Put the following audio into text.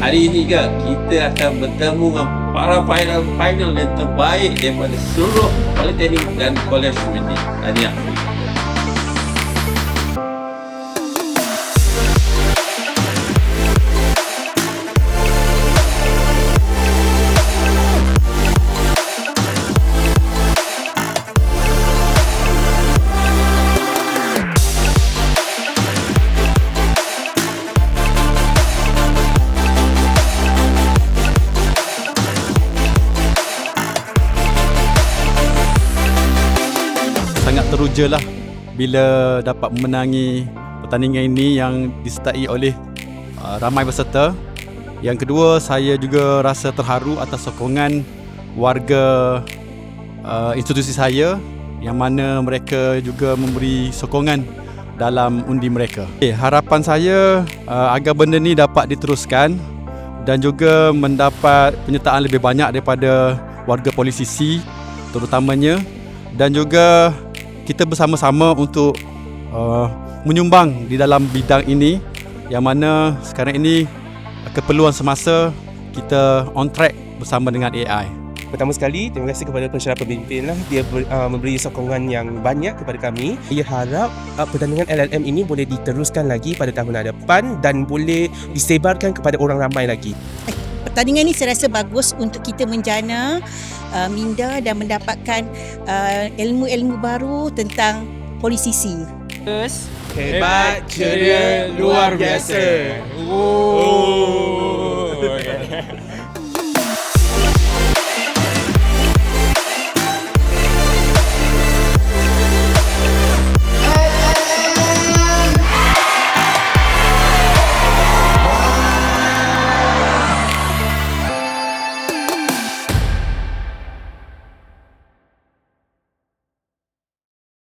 Hari ini kan kita akan bertemu dengan para final yang terbaik daripada seluruh politeknik dan kolej ini. Tahniah. Sangat teruja lah bila dapat memenangi pertandingan ini yang disertai oleh ramai peserta. Yang kedua, saya juga rasa terharu atas sokongan warga institusi saya yang mana mereka juga memberi sokongan dalam undi mereka. Harapan saya agar benda ni dapat diteruskan dan juga mendapat penyertaan lebih banyak daripada warga Polisisi terutamanya, dan juga kita bersama-sama untuk menyumbang di dalam bidang ini yang mana sekarang ini keperluan semasa kita on track bersama dengan AI. Pertama sekali, terima kasih kepada pensyarah pemimpin lah. Dia memberi sokongan yang banyak kepada kami. Ia harap pertandingan LLM ini boleh diteruskan lagi pada tahun depan dan boleh disebarkan kepada orang ramai lagi. Pertandingan ini saya rasa bagus untuk kita menjana minda dan mendapatkan ilmu-ilmu baru tentang Polisisi. Hebat, ceria, luar biasa.